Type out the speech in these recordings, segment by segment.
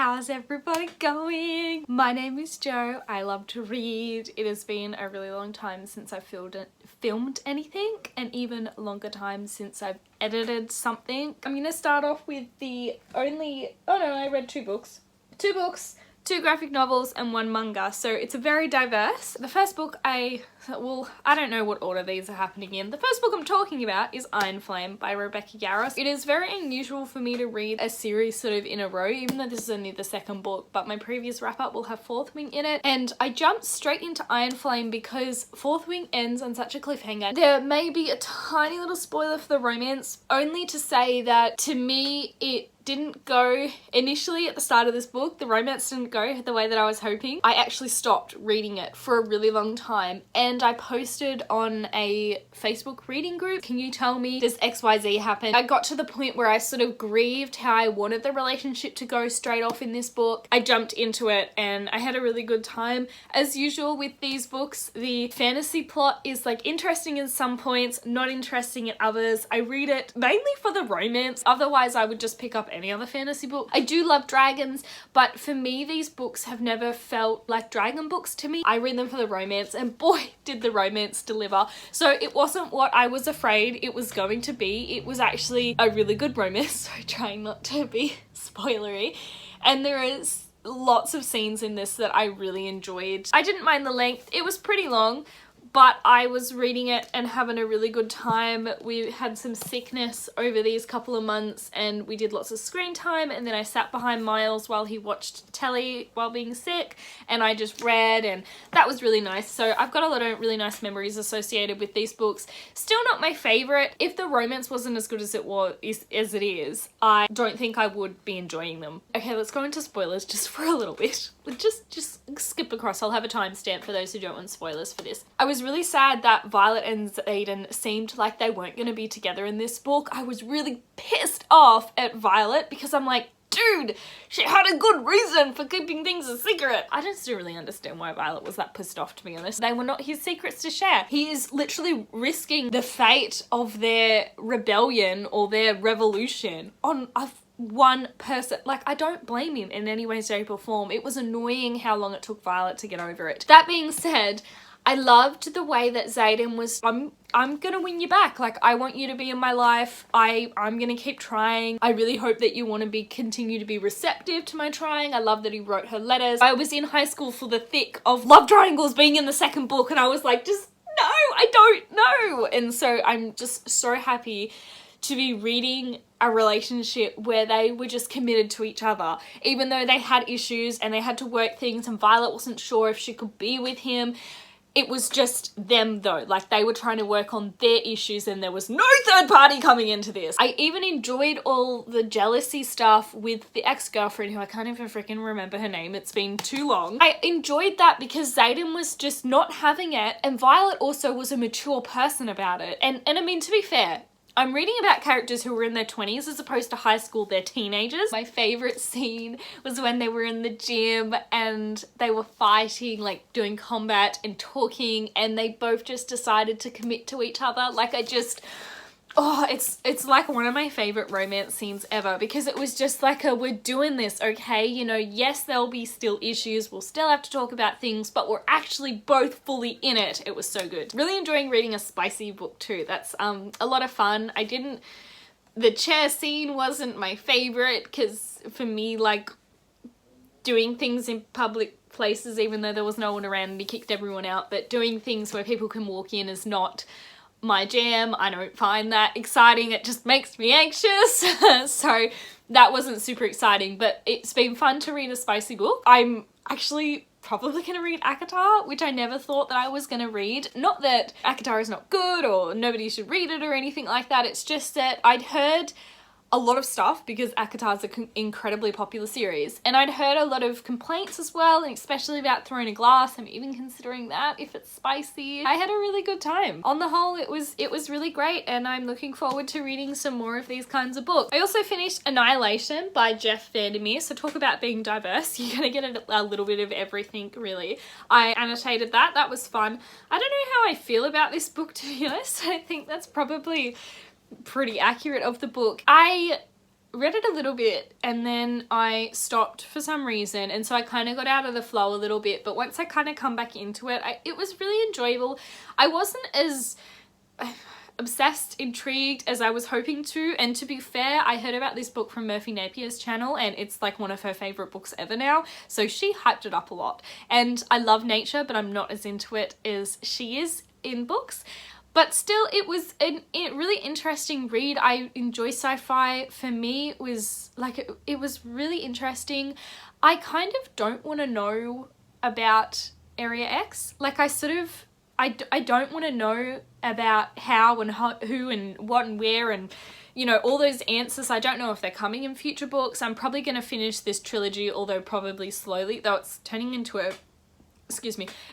how's everybody going? My name is Jo. I love to read. It has been a really long time since I've filmed anything, and even longer time since I've edited something. I'm gonna start off with I read two books, two graphic novels and one manga, so it's a very diverse. The first book I don't know what order these are happening in. The first book I'm talking about is Iron Flame by Rebecca Yarros. It is very unusual for me to read a series sort of in a row, even though this is only the second book, but my previous wrap up will have Fourth Wing in it, and I jumped straight into Iron Flame because Fourth Wing ends on such a cliffhanger. There may be a tiny little spoiler for the romance, only to say that to me it didn't go initially at the start of this book. The romance didn't go the way that I was hoping. I actually stopped reading it for a really long time, and I posted on a Facebook reading group, can you tell me, does XYZ happen? I got to the point where I sort of grieved how I wanted the relationship to go straight off in this book. I jumped into it and I had a really good time. As usual with these books, the fantasy plot is like interesting in some points, not interesting in others. I read it mainly for the romance, otherwise I would just pick up any other fantasy book. I do love dragons, but for me these books have never felt like dragon books to me. I read them for the romance, and boy did the romance deliver. So it wasn't what I was afraid it was going to be. It was actually a really good romance, so trying not to be spoilery, and there is lots of scenes in this that I really enjoyed. I didn't mind the length. It was pretty long, but I was reading it and having a really good time. We had some sickness over these couple of months and we did lots of screen time, and then I sat behind Miles while he watched telly while being sick, and I just read, and that was really nice. So I've got a lot of really nice memories associated with these books. Still not my favourite. If the romance wasn't as good as it is, I don't think I would be enjoying them. Okay, let's go into spoilers just for a little bit. Just skip across. I'll have a timestamp for those who don't want spoilers for this. I was really sad that Violet and Xaden seemed like they weren't going to be together in this book. I was really pissed off at Violet because I'm like, dude, she had a good reason for keeping things a secret. I just don't really understand why Violet was that pissed off, to be honest. They were not his secrets to share. He is literally risking the fate of their rebellion or their revolution on one person. Like, I don't blame him in any way, shape or form. It was annoying how long it took Violet to get over it. That being said, I loved the way that Xaden was, I'm gonna win you back. Like, I want you to be in my life. I'm gonna keep trying. I really hope that you want to continue to be receptive to my trying. I love that he wrote her letters. I was in high school for the thick of love triangles being in the second book, and I was like, just no, I don't know. And so I'm just so happy to be reading a relationship where they were just committed to each other, even though they had issues and they had to work things, and Violet wasn't sure if she could be with him. It was just them though, like they were trying to work on their issues, and there was no third party coming into this. I even enjoyed all the jealousy stuff with the ex-girlfriend, who I can't even freaking remember her name, it's been too long. I enjoyed that because Xaden was just not having it, and Violet also was a mature person about it. And I mean, to be fair, I'm reading about characters who were in their 20s as opposed to high school, they're teenagers. My favourite scene was when they were in the gym and they were fighting, like doing combat and talking, and they both just decided to commit to each other. Like, it's like one of my favourite romance scenes ever, because it was just like we're doing this, okay? You know, yes, there'll be still issues, we'll still have to talk about things, but we're actually both fully in it. It was so good. Really enjoying reading a spicy book too. That's a lot of fun. The chair scene wasn't my favourite, because for me, like, doing things in public places, even though there was no one around and he kicked everyone out, but doing things where people can walk in is not my jam. I don't find that exciting. It just makes me anxious. So that wasn't super exciting, but it's been fun to read a spicy book. I'm actually probably gonna read ACOTAR, which I never thought that I was gonna read. Not that ACOTAR is not good or nobody should read it or anything like that. It's just that I'd heard a lot of stuff, because ACOTAR's an incredibly popular series, and I'd heard a lot of complaints as well, and especially about Throne of Glass. I'm even considering that if it's spicy. I had a really good time. On the whole, it was really great, and I'm looking forward to reading some more of these kinds of books. I also finished Annihilation by Jeff Vandermeer, so talk about being diverse. You're gonna get a little bit of everything, really. I annotated that. That was fun. I don't know how I feel about this book, to be honest. I think that's probably pretty accurate of the book. I read it a little bit and then I stopped for some reason, and so I kind of got out of the flow a little bit, but once I kind of come back into it, it was really enjoyable. I wasn't as obsessed, intrigued as I was hoping to, and to be fair, I heard about this book from Murphy Napier's channel and it's like one of her favourite books ever now, so she hyped it up a lot. And I love nature, but I'm not as into it as she is in books. But still, it was a really interesting read. I enjoy sci-fi. For me, it was like, it was really interesting. I kind of don't want to know about Area X. Like, I don't want to know about how and who and what and where and, you know, all those answers. I don't know if they're coming in future books. I'm probably going to finish this trilogy, although probably slowly, though it's turning into a,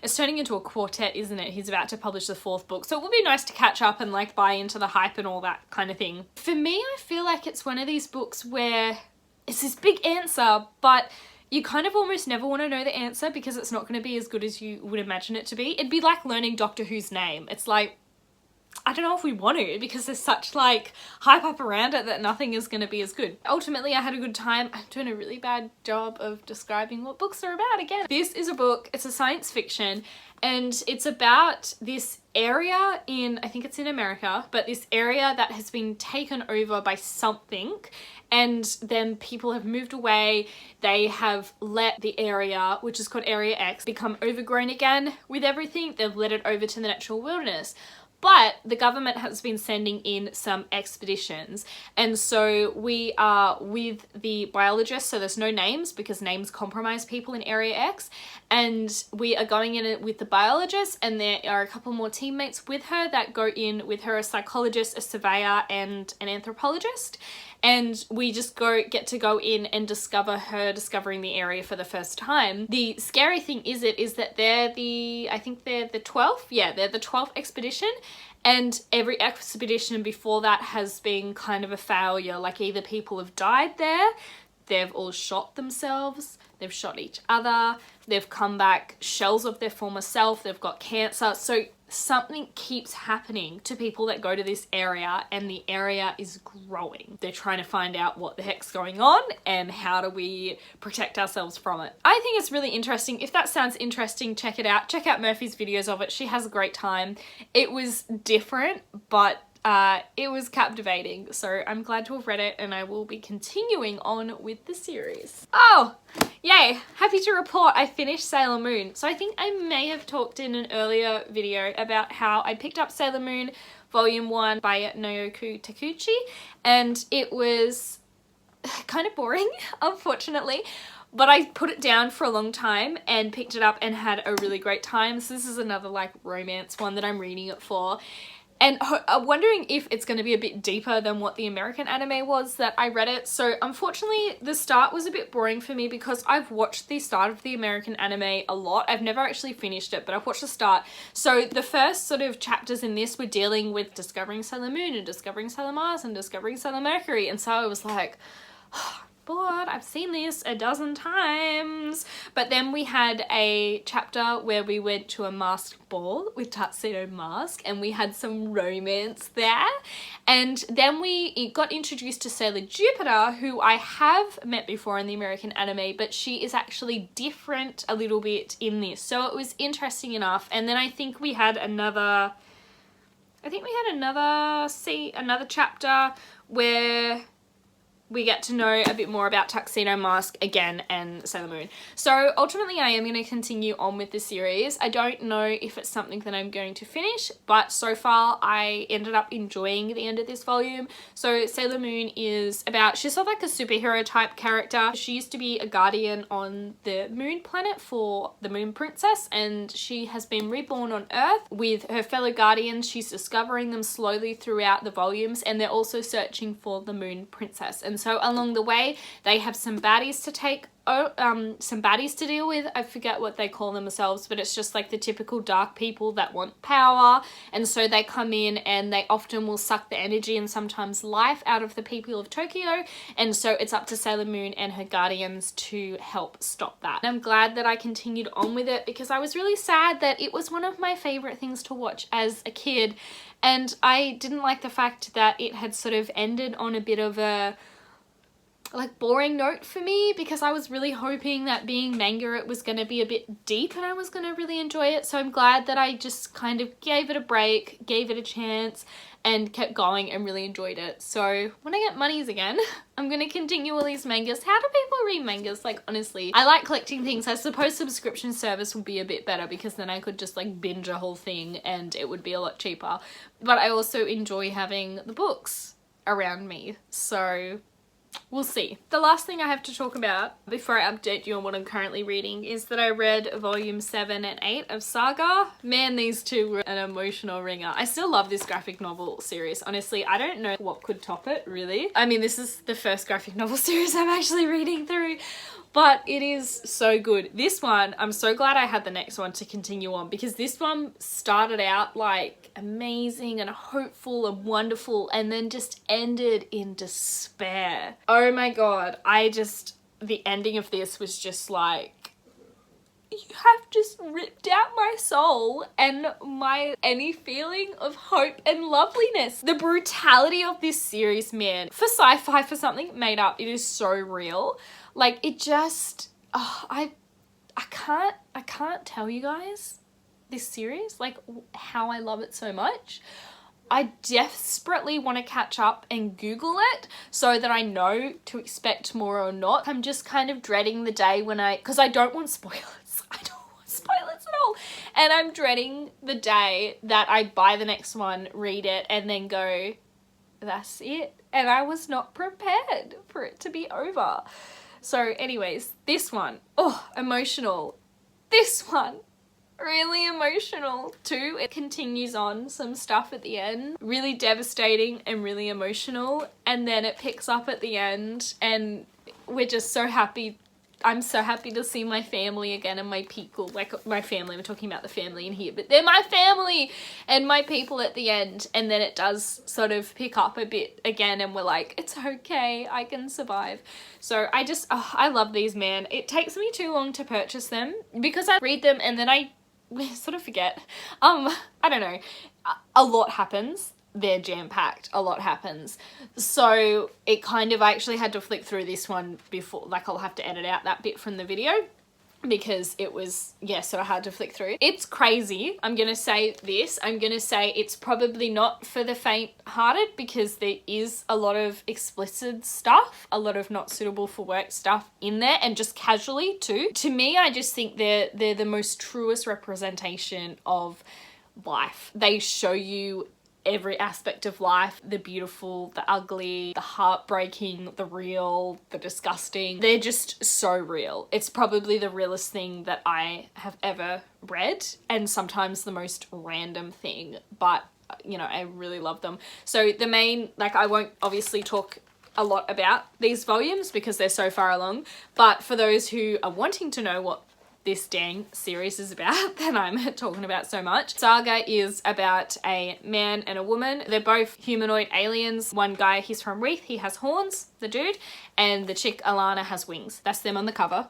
it's turning into a quartet, isn't it? He's about to publish the 4th book. So it would be nice to catch up and like buy into the hype and all that kind of thing. For me, I feel like it's one of these books where it's this big answer, but you kind of almost never want to know the answer because it's not going to be as good as you would imagine it to be. It'd be like learning Doctor Who's name. It's like, I don't know if we want to, because there's such like hype up around it that nothing is going to be as good. Ultimately, I had a good time. I'm doing a really bad job of describing what books are about again. This is a book, it's a science fiction, and it's about this area in, I think it's in America, but this area that has been taken over by something, and then people have moved away. They have let the area, which is called Area X, become overgrown again with everything. They've let it over to the natural wilderness. But the government has been sending in some expeditions, and so we are with the biologist, so there's no names because names compromise people in Area X, and we are going in it with the biologist, and there are a couple more teammates with her that go in with her, a psychologist, a surveyor, and an anthropologist. And we just get to go in and discover her discovering the area for the first time. The scary thing is that they're I think they're the 12th? Yeah, they're the 12th expedition. And every expedition before that has been kind of a failure. Like, either people have died there, they've all shot themselves, they've shot each other, they've come back shells of their former self, they've got cancer. So something keeps happening to people that go to this area, and the area is growing. They're trying to find out what the heck's going on and how do we protect ourselves from it. I think it's really interesting. If that sounds interesting, check it out. Check out Murphy's videos of it. She has a great time. It was different, but it was captivating, so I'm glad to have read it, and I will be continuing on with the series. Oh, yay! Happy to report I finished Sailor Moon. So I think I may have talked in an earlier video about how I picked up Sailor Moon Volume 1 by Naoko Takeuchi, and it was kind of boring, unfortunately. But I put it down for a long time and picked it up and had a really great time. So this is another like romance one that I'm reading it for. And I'm wondering if it's going to be a bit deeper than what the American anime was that I read it. So unfortunately, the start was a bit boring for me because I've watched the start of the American anime a lot. I've never actually finished it, but I've watched the start. So the first sort of chapters in this were dealing with discovering Sailor Moon and discovering Sailor Mars and discovering Sailor Mercury. And so I was like, oh, bored, I've seen this a dozen times. But then we had a chapter where we went to a masked ball with Tuxedo Mask, and we had some romance there. And then we got introduced to Sailor Jupiter, who I have met before in the American anime, but she is actually different a little bit in this. So it was interesting enough. And then I think we had another chapter where we get to know a bit more about Tuxedo Mask again and Sailor Moon. So ultimately I am going to continue on with the series. I don't know if it's something that I'm going to finish, but so far I ended up enjoying the end of this volume. So Sailor Moon is about, she's sort of like a superhero type character. She used to be a guardian on the moon planet for the Moon Princess, and she has been reborn on Earth with her fellow guardians. She's discovering them slowly throughout the volumes, and they're also searching for the Moon Princess. And so along the way, they have some baddies to deal with. I forget what they call themselves, but it's just like the typical dark people that want power. And so they come in and they often will suck the energy and sometimes life out of the people of Tokyo. And so it's up to Sailor Moon and her guardians to help stop that. And I'm glad that I continued on with it because I was really sad that it was one of my favorite things to watch as a kid. And I didn't like the fact that it had sort of ended on a bit of a like boring note for me, because I was really hoping that being manga it was going to be a bit deep and I was going to really enjoy it. So I'm glad that I just kind of gave it a break, gave it a chance, and kept going and really enjoyed it. So when I get monies again, I'm going to continue all these mangas. How do people read mangas? Like, honestly, I like collecting things. I suppose subscription service would be a bit better, because then I could just like binge a whole thing and it would be a lot cheaper. But I also enjoy having the books around me. So we'll see. The last thing I have to talk about before I update you on what I'm currently reading is that I read volume 7 and 8 of Saga. Man, these two were an emotional ringer. I still love this graphic novel series. Honestly, I don't know what could top it, really. I mean, this is the first graphic novel series I'm actually reading through, but it is so good. This one, I'm so glad I had the next one to continue on, because this one started out like amazing and hopeful and wonderful, and then just ended in despair. Oh my god, the ending of this was just like, you have just ripped out my soul and any feeling of hope and loveliness. The brutality of this series, man, for sci-fi, for something made up, it is so real. Like, it just, I can't tell you guys this series, like, how I love it so much. I desperately want to catch up and Google it so that I know to expect more or not. I'm just kind of dreading the day when because I don't want spoilers. I don't want spoilers at all. And I'm dreading the day that I buy the next one, read it, and then go, that's it. And I was not prepared for it to be over. So anyways, this one, emotional. This one, really emotional too. It continues on some stuff at the end, really devastating and really emotional, and then it picks up at the end and we're just so happy. I'm so happy to see my family again and my people, like my family, I'm talking about the family in here, but they're my family and my people at the end. And then it does sort of pick up a bit again and we're like, it's okay, I can survive. So I love these, man. It takes me too long to purchase them because I read them and then I sort of forget. I don't know. A lot happens. They're jam-packed. A lot happens. So it kind of, I actually had to flick through this one before, like I'll have to edit out that bit from the video because it was, yeah, so I had to flick through. It's crazy. I'm gonna say this. I'm gonna say it's probably not for the faint-hearted because there is a lot of explicit stuff, a lot of not suitable for work stuff in there, and just casually too. To me, I just think they're the most truest representation of life. They show you every aspect of life, the beautiful, the ugly, the heartbreaking, the real, the disgusting. They're just so real. It's probably the realest thing that I have ever read, and sometimes the most random thing, but you know, I really love them. So the main, like, I won't obviously talk a lot about these volumes because they're so far along, but for those who are wanting to know what this dang series is about that I'm talking about so much. Saga is about a man and a woman. They're both humanoid aliens. One guy, he's from Reith, he has horns, the dude, and the chick, Alana, has wings. That's them on the cover.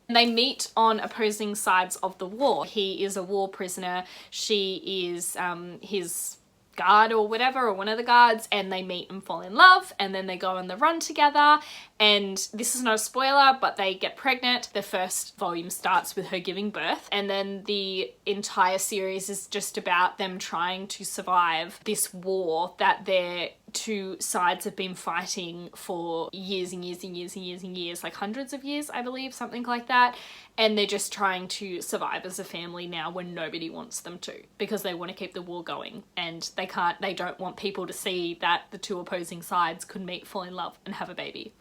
And they meet on opposing sides of the war. He is a war prisoner. She is his guard or whatever, or one of the guards, and they meet and fall in love, and then they go on the run together. And this is not a spoiler, but they get pregnant. The first volume starts with her giving birth, and then the entire series is just about them trying to survive this war that their two sides have been fighting for years and years and years and years and years, like hundreds of years, I believe, something like that. And they're just trying to survive as a family now when nobody wants them to, because they want to keep the war going, and they don't want people to see that the two opposing sides could meet, fall in love, and have a baby.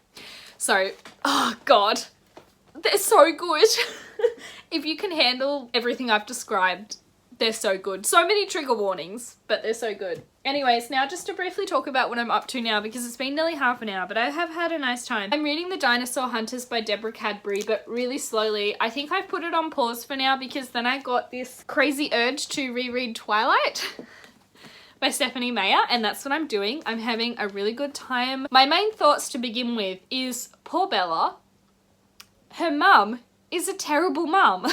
So, oh god, they're so good. If you can handle everything I've described, they're so good. So many trigger warnings, but they're so good. Anyways, now just to briefly talk about what I'm up to now, because it's been nearly half an hour, but I have had a nice time. I'm reading The Dinosaur Hunters by Deborah Cadbury, but really slowly. I think I've put it on pause for now because then I got this crazy urge to reread Twilight by Stephanie Meyer, and that's what I'm doing. I'm having a really good time. My main thoughts to begin with is poor Bella. Her mum is a terrible mum.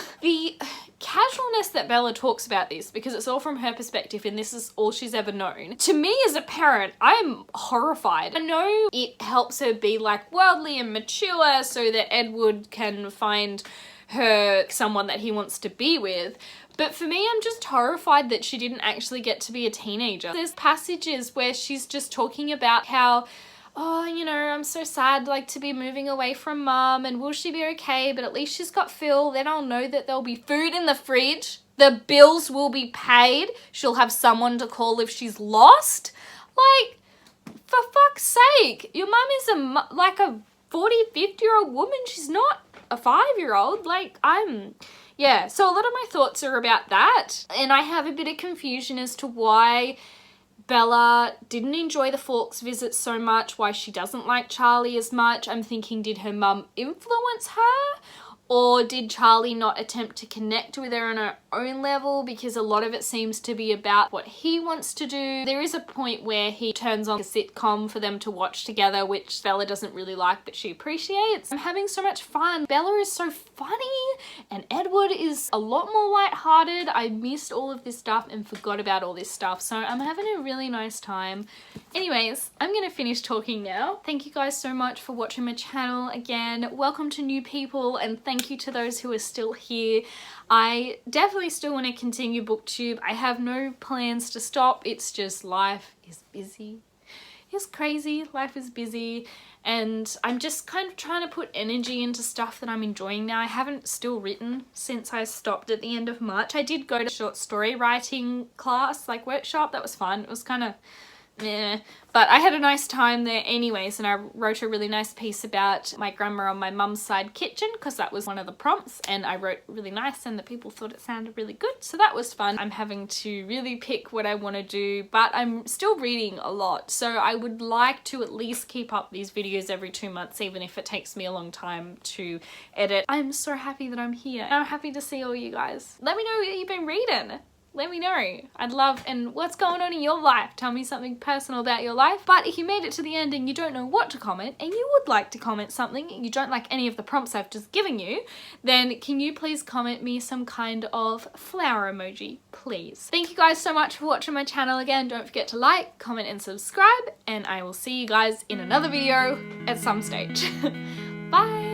casualness that Bella talks about this, because it's all from her perspective and this is all she's ever known, to me as a parent, I'm horrified. I know it helps her be like worldly and mature so that Edward can find her someone that he wants to be with, but for me, I'm just horrified that she didn't actually get to be a teenager. There's passages where she's just talking about how, oh, you know, I'm so sad like to be moving away from mum, and will she be okay, but at least she's got Phil, then I'll know that there'll be food in the fridge, the bills will be paid, she'll have someone to call if she's lost. Like, for fuck's sake, your mum is like a 40, 50-year-old woman, she's not a 5-year-old. Like, yeah, so a lot of my thoughts are about that, and I have a bit of confusion as to why Bella didn't enjoy the Fawkes visit so much, why she doesn't like Charlie as much. I'm thinking, did her mum influence her? Or did Charlie not attempt to connect with her on her own level, because a lot of it seems to be about what he wants to do. There is a point where he turns on a sitcom for them to watch together, which Bella doesn't really like but she appreciates. I'm having so much fun. Bella is so funny and Edward is a lot more lighthearted. I missed all of this stuff and forgot about all this stuff, so I'm having a really nice time. Anyways, I'm gonna finish talking now. Thank you guys so much for watching my channel again. Welcome to new people, and thank you to those who are still here. I definitely still want to continue booktube. I have no plans to stop. It's just life is busy. It's crazy. Life is busy, and I'm just kind of trying to put energy into stuff that I'm enjoying now. I haven't still written since I stopped at the end of March. I did go to a short story writing class, like workshop. That was fun. It was kind of yeah, but I had a nice time there anyways, and I wrote a really nice piece about my grandma on my mum's side kitchen, because that was one of the prompts, and I wrote really nice and the people thought it sounded really good, so that was fun. I'm having to really pick what I want to do, but I'm still reading a lot, so I would like to at least keep up these videos every 2 months, even if it takes me a long time to edit. I'm so happy that I'm here. I'm happy to see all you guys. Let me know what you've been reading. Let me know. I'd love, and what's going on in your life? Tell me something personal about your life. But if you made it to the end and you don't know what to comment, and you would like to comment something, and you don't like any of the prompts I've just given you, then can you please comment me some kind of flower emoji, please? Thank you guys so much for watching my channel again. Don't forget to like, comment, and subscribe, and I will see you guys in another video at some stage. Bye!